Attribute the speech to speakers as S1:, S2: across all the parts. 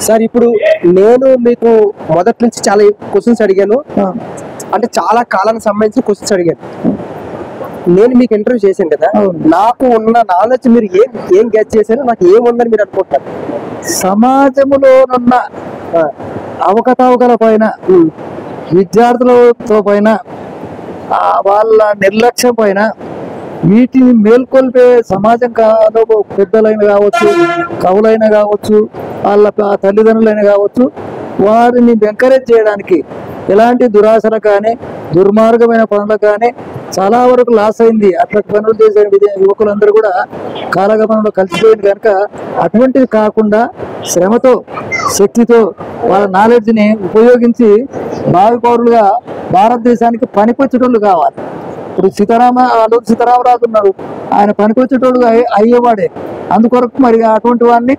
S1: Sir ఇప్పుడు నేను మీకు మొదటి నుంచి చాలా క్వశ్చన్స్ అడిగాను, అంటే చాలా కాలానికి సంబంధించిన క్వశ్చన్స్ అడిగాను. నేను మీకు ఇంటర్వ్యూ చేశాను కదా, నాకు ఉన్న నాలెడ్జ్ మీరు ఏం ఏం గెస్ చేశారో నాకు ఏముందని మీరు అనుకుంటారు?
S2: సమాజంలోనున్న అవకతవకల పైన, విద్యార్థులతో పైన, వాళ్ళ నిర్లక్ష్యం పైన, వీటిని మేల్కొల్పే సమాజం పెద్దలైన కావచ్చు, కవులైన కావచ్చు, వాళ్ళ తల్లిదండ్రులైన కావచ్చు, వారిని ఎంకరేజ్ చేయడానికి ఎలాంటి దురాశలు కానీ దుర్మార్గమైన పనులు కానీ చాలా వరకు లాస్ అయింది. అట్లా పనులు చేసే యువకులందరూ కూడా కాలగమనంలో కలిసిపోయింది కనుక అటువంటివి కాకుండా శ్రమతో శక్తితో వాళ్ళ నాలెడ్జ్ని ఉపయోగించి భావి పౌరులుగా భారతదేశానికి పనికొచ్చేటోళ్ళు కావాలి. ఇప్పుడు అల్లూరి సీతారామరాజు ఉన్నారు, ఆయన పనికొచ్చేటోళ్ళు అయ్యేవాడే. అందుకొరకు మరి అటువంటి వాడిని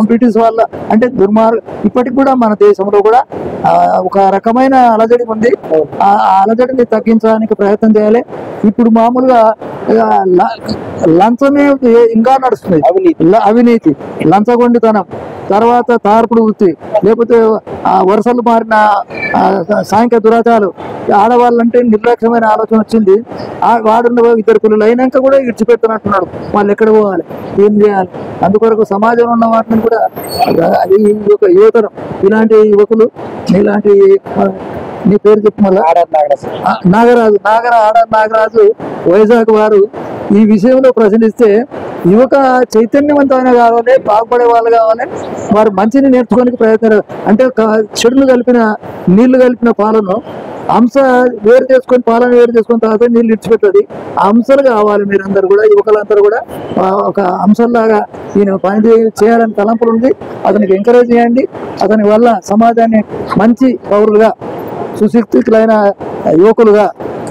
S2: బ్రిటిష్ వాళ్ళ అంటే ఇప్పటికి కూడా మన దేశంలో కూడా ఒక రకమైన అలజడి ఉంది. ఆ అలజడిని తగ్గించడానికి ప్రయత్నం చేయాలి. ఇప్పుడు మామూలుగా లంచమే ఇంకా నడుస్తుంది, అవినీతి, లంచగొండితనం, తర్వాత తార్పుడు వృత్తి, లేకపోతే వరుసలు మారిన సాంఘిక దురాచారాలు. ఆడవాళ్ళంటే నిర్లక్ష్యమైన ఆలోచన వచ్చింది. వాడున్న ఇద్దరు పిల్లలు అయినాక కూడా ఇడిచిపెడుతున్నట్టున్నాడు. వాళ్ళు ఎక్కడ పోవాలి, ఏం చేయాలి? అందుకొరకు సమాజంలో ఉన్న వాటిని కూడా యువతరం, ఇలాంటి యువకులు, ఇలాంటి నీ పేరు చెప్పు మళ్ళీ నాగరాజు వైజాగ్ వారు ఈ విషయంలో ప్రశ్నిస్తే యువక చైతన్యవంతమైన కావాలి, బాగుపడే వాళ్ళు కావాలి, వారు మంచిని నేర్చుకోనికి ప్రయత్నం. అంటే చెడులు కలిపిన నీళ్లు కలిపిన పాలను అంశ వేరు చేసుకొని, పాలను వేరు చేసుకున్న తర్వాత నీళ్ళు ఇడిచిపెట్టది. అంశాలు కావాలి. మీరందరూ కూడా యువకులందరూ కూడా ఒక అంశంలాగా ఈయన పని చేయాలని తలంపులు ఉంది. అతనికి ఎంకరేజ్ చేయండి. అతని వల్ల సమాజాన్ని మంచి పౌరులుగా, సుశిక్షితులైన యువకులుగా,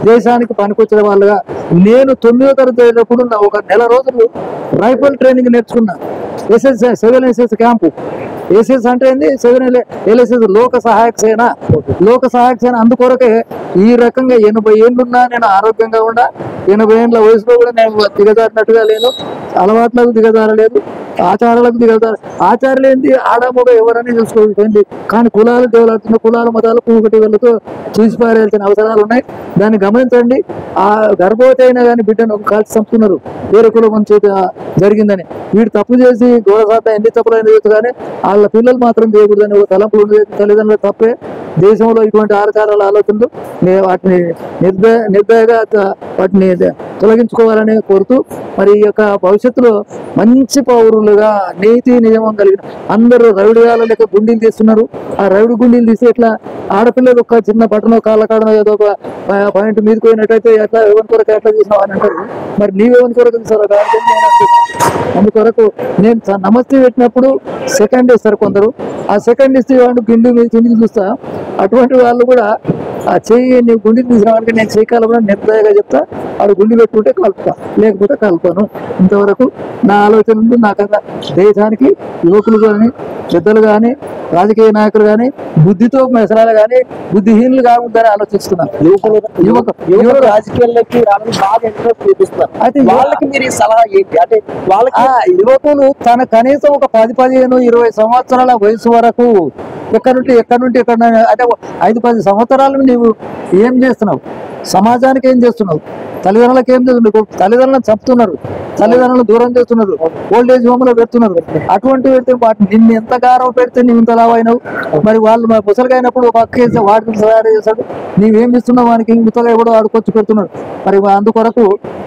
S2: దేశానికి పనికొచ్చిన వాళ్ళుగా. నేను 9వ తరగతి చదివినప్పుడు ఒక నెల రోజులు రైఫిల్ ట్రైనింగ్ నేర్చుకున్నా. Seven SS camp. ఎస్ఎస్ అంటే ఏంది? 7 LSS లోక సహాయక సేన. లోక సహాయక సేన అందుకొరకే ఈ రకంగా 80 ఏళ్ళున్నా నేను ఆరోగ్యంగా ఉన్నా. 80 ఏళ్ళ వయసులో కూడా నేను దిగజారినట్టుగా లేను, అలవాట్లకు దిగజారలేదు, ఆచారాలకు దిగజారు. ఆచారాలు ఏంటి? ఆడమొగ ఎవరని చూసుకోవాలి. కానీ కులాలు దేవులాడుతున్న కులాల మతాలు పూకటి వెళ్ళతో చూసిపారేయాల్సిన అవసరాలు ఉన్నాయి. దాన్ని గమనించండి. ఆ గర్భవతి అయినా కానీ బిడ్డను కాల్చి చంపుతున్నారు వేరే కులం మంచి జరిగిందని. వీడు తప్పు చేసి గౌరవశాతం ఎన్ని తప్పులైన చేయొచ్చు, కానీ వాళ్ళ పిల్లలు మాత్రం చేయకూడదని ఒక తలంపులు ఉండేది. తల్లిదండ్రులు తప్పే. దేశంలో ఇటువంటి ఆచారాల ఆలోచనలు వాటిని నిర్దయగా వాటిని తొలగించుకోవాలని కోరుతూ, మరి ఈ యొక్క భవిష్యత్తులో మంచి పౌరులుగా నీతి నియమం కలిగిన అందరూ రౌడియాల లెక్క గుండీలు తీస్తున్నారు. ఆ రౌడి గుండీలు తీసి ఎట్లా ఆడపిల్లలు ఒక చిన్న బట్టనో కాళ్ళ కాడనో ఏదో ఒక పాయింట్ మీదకి పోయినట్టయితే ఎట్లా ఎవరి కొరకు ఎట్లా చేసినావు అని అంటారు. మరి నీవెవరి కొరకు తీసారు? అందుకొరకు నేను నమస్తే పెట్టినప్పుడు సెకండ్ ఇస్తారు కొందరు. ఆ సెకండ్ ఇస్తే వాళ్ళు కిందికి చూస్తా. అటువంటి వాళ్ళు కూడా ఆ చెయ్యి నీవు గుండెకి తీసిన వాడికి నేను చేయగలమా నిర్దయగా చెప్తా. వాడు గుండె పెట్టుకుంటే కలుపుతా, లేకపోతే కలుపుతాను. ఇంతవరకు నా ఆలోచనలు నాకన్నా దేశానికి యువకులు కానీ, పెద్దలు కానీ, రాజకీయ నాయకులు కానీ బుద్ధితో మెసరాలు కానీ బుద్ధిహీనులు కాకుండానే ఆలోచిస్తున్నాను. యువకులు రాజకీయాల్లోకి రావడానికి బాగా ఇంట్రెస్ట్ చూపిస్తారు. అయితే వాళ్ళకి మీరు సలహా ఏంటి? అంటే వాళ్ళకి యువకులు తన కనీసం ఒక 10, 15, 20 సంవత్సరాల వయసు వరకు ఎక్కడ నుండి అంటే 5-10 సంవత్సరాలు నీవు ఏం చేస్తున్నావు? సమాజానికి ఏం చేస్తున్నావు? తల్లిదండ్రులకు ఏం చేస్తున్నావు? తల్లిదండ్రులను చంపుతున్నారు, తల్లిదండ్రులను దూరం చేస్తున్నారు, ఓల్డేజ్ హోమ్ లో పెడుతున్నారు. అటువంటి పెడితే వాటిని నిన్ను ఎంత గారవ పెడితే నువ్వు ఇంత లావైనావు. మరి వాళ్ళు ముసలిగా అయినప్పుడు ఒక అక్క వేస్తే వాటిని తయారు చేశాడు. నీవేం ఇస్తున్నావు? వానికి ముసలిగా ఎవడో ఆడుకొచ్చి పెడుతున్నాడు. మరి అందుకొరకు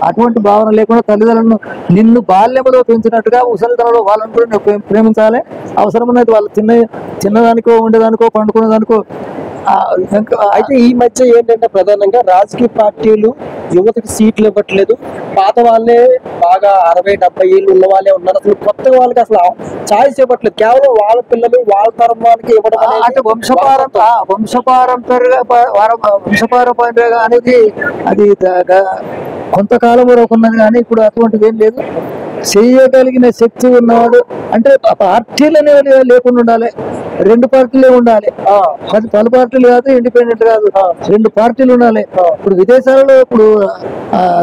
S2: అటువంటి భావన లేకుండా తల్లిదండ్రులను నిన్ను బాల్యంలో పెంచినట్టుగా ముసలితనంలో వాళ్ళని కూడా నువ్వు ప్రేమించాలి. అవసరమైనది వాళ్ళు చిన్నదానికో ఉండేదానికో పండుకునేదానికో. అయితే ఈ మధ్య ఏంటంటే ప్రధానంగా రాజకీయ పార్టీలు యువతకి సీట్లు ఇవ్వట్లేదు. పాత వాళ్ళే బాగా 60-70 ఏళ్ళు ఉన్న వాళ్ళే ఉన్నారు. అసలు కొత్త వాళ్ళకి అసలు ఛాయిస్ ఇవ్వట్లేదు. కేవలం వాళ్ళ పిల్లలు వాళ్ళ తరం వాళ్ళకి ఇవ్వడం అంటే వంశపారంపర్యంగా అనేది అది కొంతకాలం వరకు ఉన్నది. కానీ ఇప్పుడు అటువంటిది ఏం లేదు. చేయగలిగిన శక్తి ఉన్నవాడు అంటే పార్టీలు అనేవి లేకుండా ఉండాలి, 2 పార్టీలే ఉండాలి. పలు పార్టీలు కాదు, ఇండిపెండెంట్ కాదు, 2 పార్టీలు ఉండాలి. ఇప్పుడు విదేశాలలో ఇప్పుడు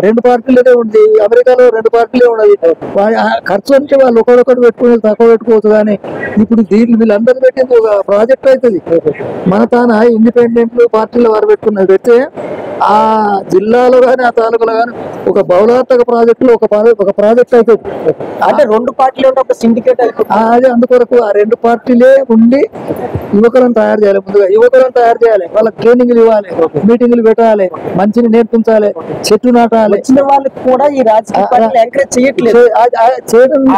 S2: 2 పార్టీలే ఉంది, అమెరికాలో 2 పార్టీలే ఉన్నది. ఖర్చు అంటే వాళ్ళు ఒకరొకరు పెట్టుకుని తక్కువ పెట్టుకోవచ్చు. కానీ ఇప్పుడు వీళ్ళందరూ పెట్టింది ఒక ప్రాజెక్ట్ అవుతుంది. మన తాన ఇండిపెండెంట్ పార్టీలు వారు పెట్టుకున్నది పెడితే ఆ జిల్లాలో కానీ ఆ తాలూకులో కానీ ఒక బహుళాత్మక ప్రాజెక్టులు ఒక ప్రాజెక్ట్ అవుతుంది.
S1: అంటే 2 పార్టీలు ఉంటే ఒక సిండికేట్
S2: అదే అందుకొరకు ఆ 2 పార్టీలే ఉండి యువకులను తయారు చేయాలి. ముందుగా యువకులను తయారు చేయాలి, వాళ్ళకి ట్రైనింగ్లు ఇవ్వాలి, మీటింగ్లు పెట్టాలి, మంచిని నేర్పించాలి, చెట్టు నాటాలి.
S1: వచ్చిన వాళ్ళకి కూడా ఈ రాజకీయ పార్టీలు ఎంకరేజ్ చేయట్లేదు.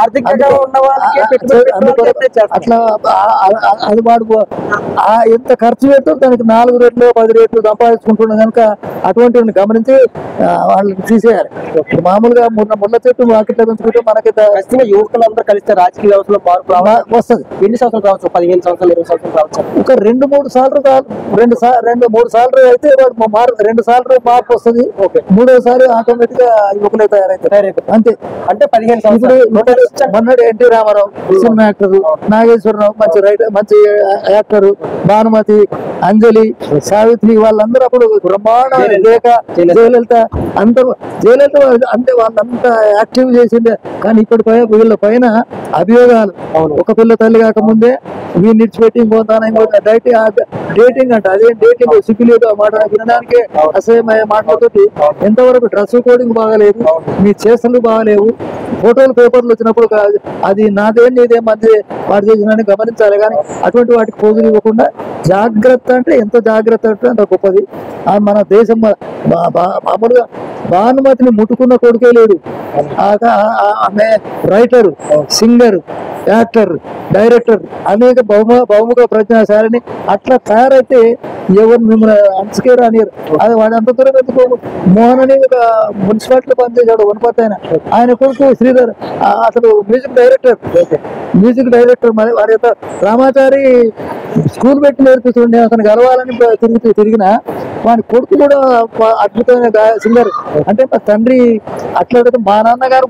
S1: ఆర్థికంగా ఉన్న వాళ్ళకి
S2: అట్లా అది వాడు ఎంత ఖర్చు పెడుతూ దానికి 4 రెట్లు 10 రెట్లు సంపాదించుకుంటున్నా కనుక అటువంటి గమనించి వాళ్ళని తీసేయాలి. మామూలుగా ముళ్ళ చెట్టు వాకిట్లో పెంచుకుంటే మనకి
S1: ఖచ్చితంగా యువకులందరూ కలిస్తే రాజకీయ వ్యవస్థలో మార్పు
S2: వస్తుంది.
S1: ఎన్ని సంవత్సరాలు రావచ్చు? 15 సంవత్సరాలు 20 సంవత్సరాలు రావచ్చు.
S2: ఒక 2-3 సార్లు 2-3 సార్లు అయితే 2 సార్లు మార్పు వస్తుంది. 3వసారి ఆటోమేటిక్ గా యువకులే తయారైతారు అంతే.
S1: అంటే 15 సంవత్సరాలు.
S2: మొన్నటి ఎన్టీ రామారావు సినిమా యాక్టర్, నాగేశ్వరరావు మంచి రైటర్, మంచి యాక్టర్, భానుమతి, అంజలి, సావిత్రి వాళ్ళందరూ అప్పుడు బ్రహ్మాండ లేక జయలలిత అందరూ అంటే వాళ్ళంతా యాక్టివ్ చేసిండే. కానీ ఇప్పుడు వీళ్ళ పైన అభియోగాలు. ఒక పిల్ల తల్లి కాకముందే వీళ్ళు నిడిచిపెట్టి డేటింగ్ అంట. అదేం డేటింగ్ సిగ్గులేదు మాట వినడానికి అసహ్యమయ్యే మాటలతోటి. ఎంతవరకు డ్రెస్ కోడింగ్ బాగాలేదు, మీ చేష్టలు బాగాలేవు, ఫోటోలు పేపర్లు వచ్చినప్పుడు అది నాదేం నీదేం మంది వాడు చేసిన గమనించాలి. కానీ అటువంటి వాటికి పోజులు ఇవ్వకుండా జాగ్రత్త అంటే ఎంత జాగ్రత్త అంటే అంత గొప్పది. మన దేశం మామూలుగా భానుమతిని ముట్టుకున్న కొడుకే లేడు. ఆమె రైటర్, సింగర్, యాక్టర్, డైరెక్టర్, అనేక బహుముఖ ప్రజ్ఞాశాలిని. అట్లా తయారైతే ఎవరు మిమ్మల్ని అంచుకే రానియరు. అది వాడు అంత దూరం ఎందుకు? మోహన్ అని ఒక మున్సిపాలిటీలో పనిచేశాడు వనపర్తి. ఆయన కొడుకు శ్రీధర్ అసలు మ్యూజిక్ డైరెక్టర్. మరి వారి యొక్క రామాచారి స్కూల్ పెట్టి నేర్పిస్తుండే. అతను గెలవాలని తిరిగిన వాడి కొడుకు కూడా అద్భుతమైన సింగర్. అంటే మా తండ్రి అట్లా మా నాన్నగారు